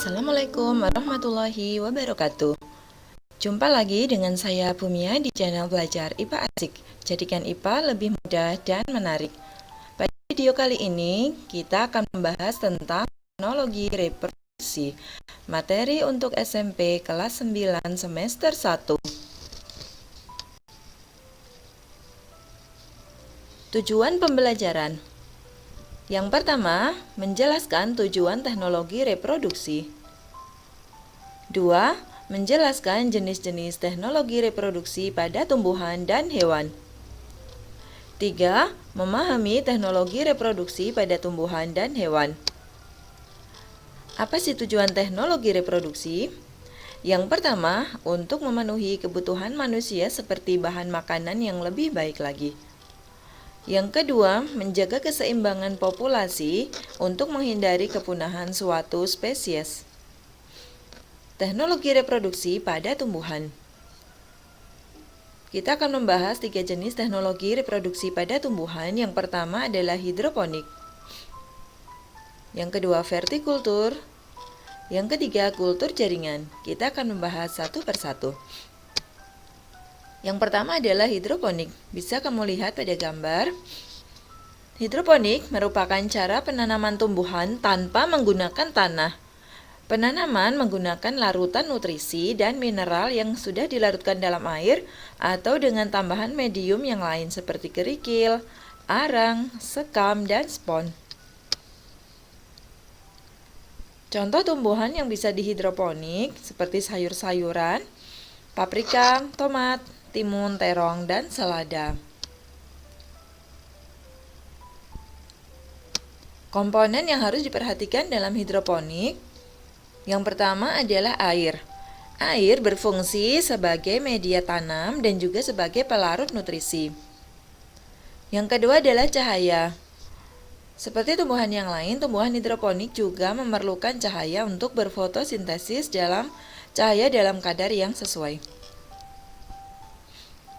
Assalamualaikum warahmatullahi wabarakatuh. Jumpa lagi dengan saya Bumia di channel Belajar IPA Asik. Jadikan IPA lebih mudah dan menarik. Pada video kali ini, kita akan membahas tentang teknologi reproduksi. Materi untuk SMP kelas 9 semester 1. Tujuan pembelajaran. Yang pertama, menjelaskan tujuan teknologi reproduksi. 2. Menjelaskan jenis-jenis teknologi reproduksi pada tumbuhan dan hewan. 3. Memahami teknologi reproduksi pada tumbuhan dan hewan. Apa sih tujuan teknologi reproduksi? Yang pertama, untuk memenuhi kebutuhan manusia seperti bahan makanan yang lebih baik lagi. Yang kedua, menjaga keseimbangan populasi untuk menghindari kepunahan suatu spesies. Teknologi reproduksi pada tumbuhan. Kita akan membahas 3 jenis teknologi reproduksi pada tumbuhan. Yang pertama adalah hidroponik. Yang kedua, vertikultur. Yang ketiga, kultur jaringan. Kita akan membahas satu persatu. Yang pertama adalah hidroponik. Bisa kamu lihat pada gambar. Hidroponik merupakan cara penanaman tumbuhan tanpa menggunakan tanah. Penanaman menggunakan larutan nutrisi dan mineral yang sudah dilarutkan dalam air atau dengan tambahan medium yang lain seperti kerikil, arang, sekam, dan spon. Contoh tumbuhan yang bisa dihidroponik seperti sayur-sayuran, paprika, tomat, timun, terong, dan selada. Komponen yang harus diperhatikan dalam hidroponik. Yang pertama adalah air. Air berfungsi sebagai media tanam dan juga sebagai pelarut nutrisi. Yang kedua adalah cahaya. Seperti tumbuhan yang lain, tumbuhan hidroponik juga memerlukan cahaya untuk berfotosintesis cahaya dalam kadar yang sesuai.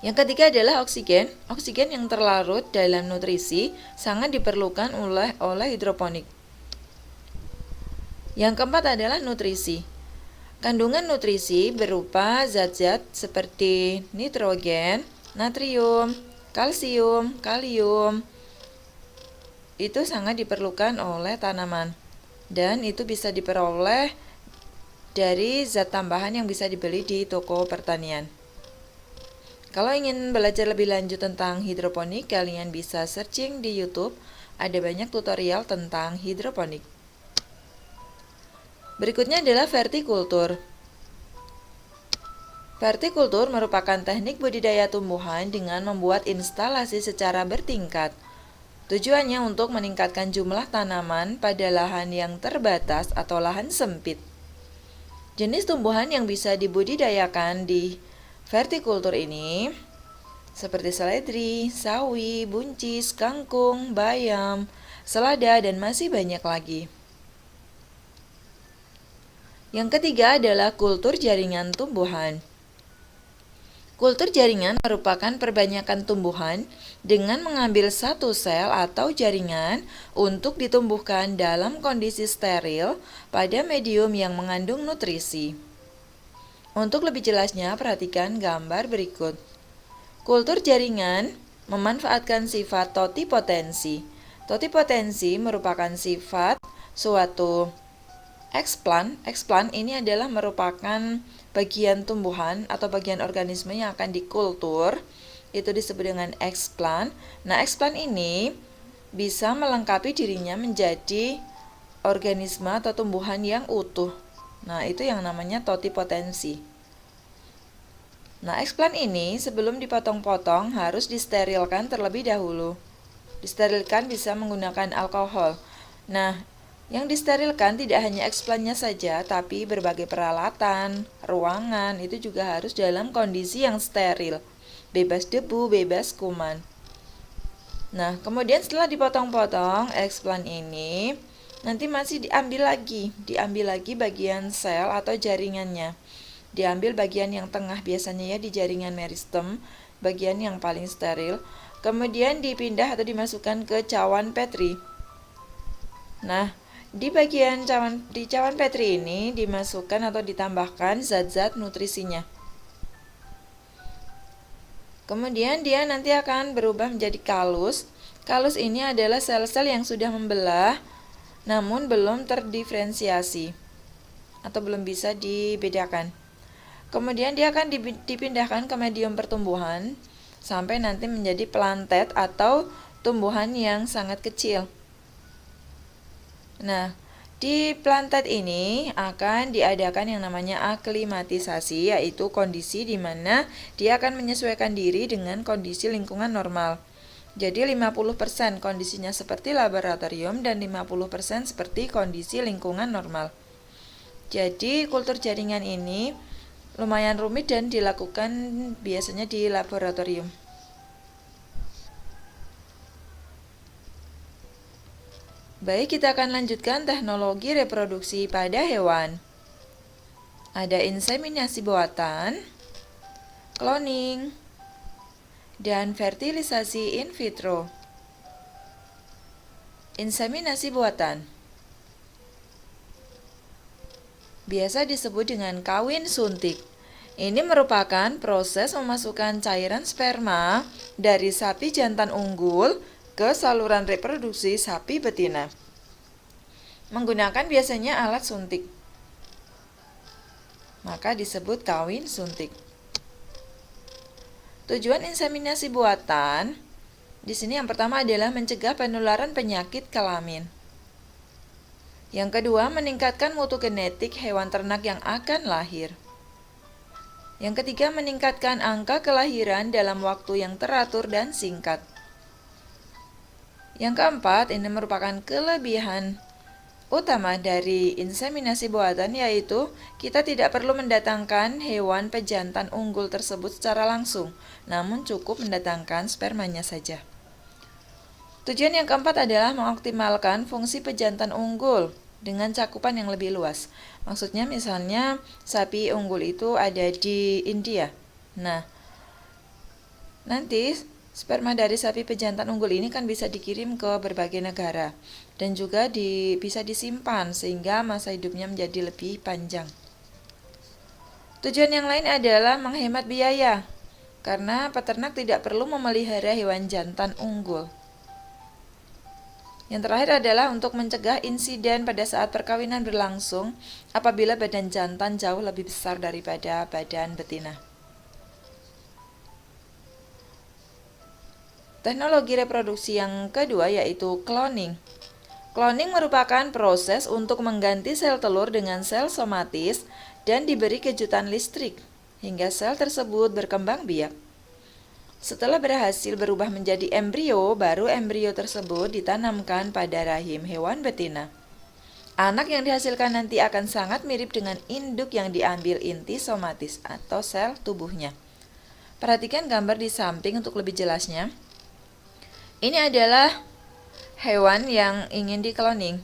Yang ketiga adalah oksigen. Oksigen yang terlarut dalam nutrisi sangat diperlukan oleh hidroponik. Yang keempat adalah nutrisi. Kandungan nutrisi berupa zat-zat seperti nitrogen, natrium, kalsium, kalium. Itu sangat diperlukan oleh tanaman. Dan itu bisa diperoleh dari zat tambahan yang bisa dibeli di toko pertanian. Kalau ingin belajar lebih lanjut tentang hidroponik, kalian bisa searching di YouTube. Ada banyak tutorial tentang hidroponik. Berikutnya adalah vertikultur. Vertikultur merupakan teknik budidaya tumbuhan dengan membuat instalasi secara bertingkat. Tujuannya untuk meningkatkan jumlah tanaman pada lahan yang terbatas atau lahan sempit. Jenis tumbuhan yang bisa dibudidayakan di vertikultur ini seperti seledri, sawi, buncis, kangkung, bayam, selada, dan masih banyak lagi. Yang ketiga adalah kultur jaringan tumbuhan. Kultur jaringan merupakan perbanyakan tumbuhan dengan mengambil satu sel atau jaringan untuk ditumbuhkan dalam kondisi steril pada medium yang mengandung nutrisi. Untuk lebih jelasnya, perhatikan gambar berikut. Kultur jaringan memanfaatkan sifat totipotensi. Totipotensi merupakan sifat suatu eksplan. Eksplan ini adalah merupakan bagian tumbuhan atau bagian organisme yang akan dikultur. Itu disebut dengan eksplan. Nah, eksplan ini bisa melengkapi dirinya menjadi organisme atau tumbuhan yang utuh. Nah, itu yang namanya totipotensi. Nah, eksplan ini sebelum dipotong-potong harus disterilkan terlebih dahulu. Disterilkan bisa menggunakan alkohol. Nah, yang disterilkan tidak hanya eksplannya saja, tapi berbagai peralatan, ruangan, itu juga harus dalam kondisi yang steril, bebas debu, bebas kuman. Nah, kemudian setelah dipotong-potong, eksplan ini nanti masih diambil lagi bagian sel atau jaringannya. Diambil bagian yang tengah biasanya ya di jaringan meristem, bagian yang paling steril. Kemudian dipindah atau dimasukkan ke cawan Petri. Nah, Di cawan Petri ini dimasukkan atau ditambahkan zat-zat nutrisinya. Kemudian dia nanti akan berubah menjadi kalus. Kalus ini adalah sel-sel yang sudah membelah namun belum terdiferensiasi atau belum bisa dibedakan. Kemudian dia akan dipindahkan ke medium pertumbuhan sampai nanti menjadi plantet atau tumbuhan yang sangat kecil. Nah, di plantet ini akan diadakan yang namanya aklimatisasi, yaitu kondisi di mana dia akan menyesuaikan diri dengan kondisi lingkungan normal. Jadi 50% kondisinya seperti laboratorium dan 50% seperti kondisi lingkungan normal. Jadi kultur jaringan ini lumayan rumit dan dilakukan biasanya di laboratorium. Baik, kita akan lanjutkan teknologi reproduksi pada hewan. Ada inseminasi buatan, cloning, dan fertilisasi in vitro. Inseminasi buatan biasa disebut dengan kawin suntik. Ini merupakan proses memasukkan cairan sperma dari sapi jantan unggul ke saluran reproduksi sapi betina. Menggunakan biasanya alat suntik. Maka disebut kawin suntik. Tujuan inseminasi buatan di sini yang pertama adalah mencegah penularan penyakit kelamin. Yang kedua, meningkatkan mutu genetik hewan ternak yang akan lahir. Yang ketiga, meningkatkan angka kelahiran dalam waktu yang teratur dan singkat. Yang keempat, ini merupakan kelebihan utama dari inseminasi buatan, yaitu kita tidak perlu mendatangkan hewan pejantan unggul tersebut secara langsung, namun cukup mendatangkan spermanya saja. Tujuan yang keempat adalah mengoptimalkan fungsi pejantan unggul dengan cakupan yang lebih luas. Maksudnya misalnya sapi unggul itu ada di India. Nah, nanti sperma dari sapi pejantan unggul ini kan bisa dikirim ke berbagai negara dan juga bisa disimpan sehingga masa hidupnya menjadi lebih panjang. Tujuan yang lain adalah menghemat biaya karena peternak tidak perlu memelihara hewan jantan unggul. Yang terakhir adalah untuk mencegah insiden pada saat perkawinan berlangsung apabila badan jantan jauh lebih besar daripada badan betina. Teknologi reproduksi yang kedua yaitu cloning. Cloning merupakan proses untuk mengganti sel telur dengan sel somatis dan diberi kejutan listrik hingga sel tersebut berkembang biak. Setelah berhasil berubah menjadi embrio, baru embrio tersebut ditanamkan pada rahim hewan betina. Anak yang dihasilkan nanti akan sangat mirip dengan induk yang diambil inti somatis atau sel tubuhnya. Perhatikan gambar di samping untuk lebih jelasnya. Ini adalah hewan yang ingin dikloning.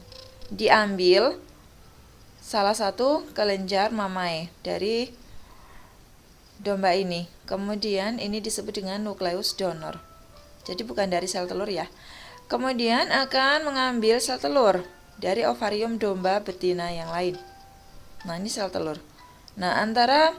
Diambil salah satu kelenjar mamae dari domba ini. Kemudian ini disebut dengan nukleus donor. Jadi bukan dari sel telur ya. Kemudian akan mengambil sel telur dari ovarium domba betina yang lain. Nah, ini sel telur. Nah, antara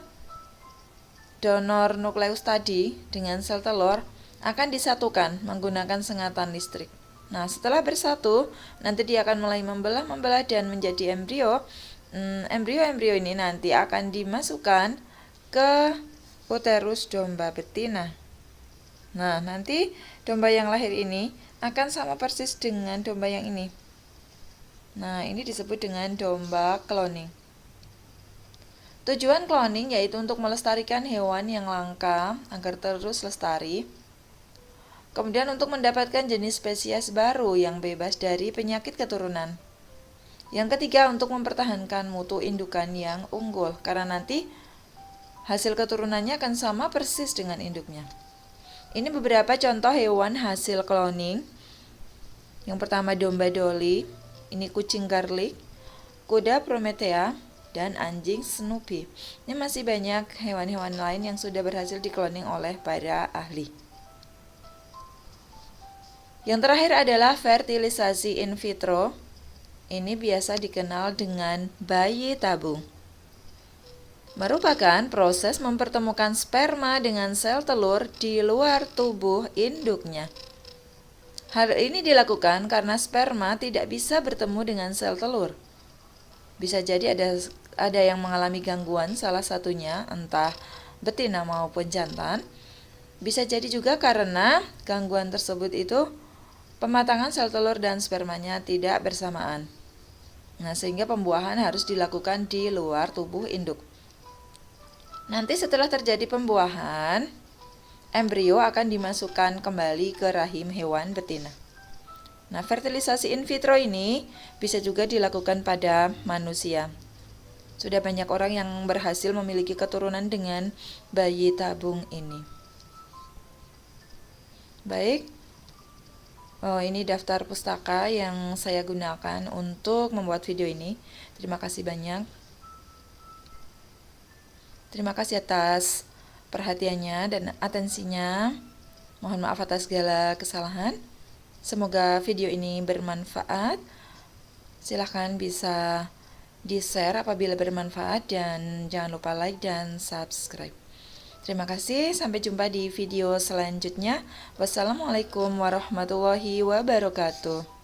donor nukleus tadi dengan sel telur akan disatukan menggunakan sengatan listrik. Nah, setelah bersatu, nanti dia akan mulai membelah dan menjadi embrio. Embrio-embrio ini nanti akan dimasukkan ke uterus domba betina. Nah, nanti domba yang lahir ini akan sama persis dengan domba yang ini. Nah, ini disebut dengan domba cloning. Tujuan cloning yaitu untuk melestarikan hewan yang langka agar terus lestari. Kemudian untuk mendapatkan jenis spesies baru yang bebas dari penyakit keturunan. Yang ketiga, untuk mempertahankan mutu indukan yang unggul, karena nanti hasil keturunannya akan sama persis dengan induknya. Ini beberapa contoh hewan hasil cloning. Yang pertama domba Dolly, ini kucing garlic, kuda Promethea, dan anjing Snoopy. Ini masih banyak hewan-hewan lain yang sudah berhasil dikloning oleh para ahli. Yang terakhir adalah fertilisasi in vitro. Ini biasa dikenal dengan bayi tabung. Merupakan proses mempertemukan sperma dengan sel telur di luar tubuh induknya. Hal ini dilakukan karena sperma tidak bisa bertemu dengan sel telur. Bisa jadi ada yang mengalami gangguan, salah satunya entah betina maupun jantan. Bisa jadi juga karena gangguan tersebut itu pematangan sel telur dan spermanya tidak bersamaan. Nah, sehingga pembuahan harus dilakukan di luar tubuh induk. Nanti setelah terjadi pembuahan, embrio akan dimasukkan kembali ke rahim hewan betina. Nah, fertilisasi in vitro ini bisa juga dilakukan pada manusia. Sudah banyak orang yang berhasil memiliki keturunan dengan bayi tabung ini. Baik, ini daftar pustaka yang saya gunakan untuk membuat video ini. Terima kasih banyak. Terima kasih atas perhatiannya dan atensinya. Mohon maaf atas segala kesalahan. Semoga video ini bermanfaat. Silahkan bisa di-share apabila bermanfaat dan jangan lupa like dan subscribe. Terima kasih, sampai jumpa di video selanjutnya. Wassalamualaikum warahmatullahi wabarakatuh.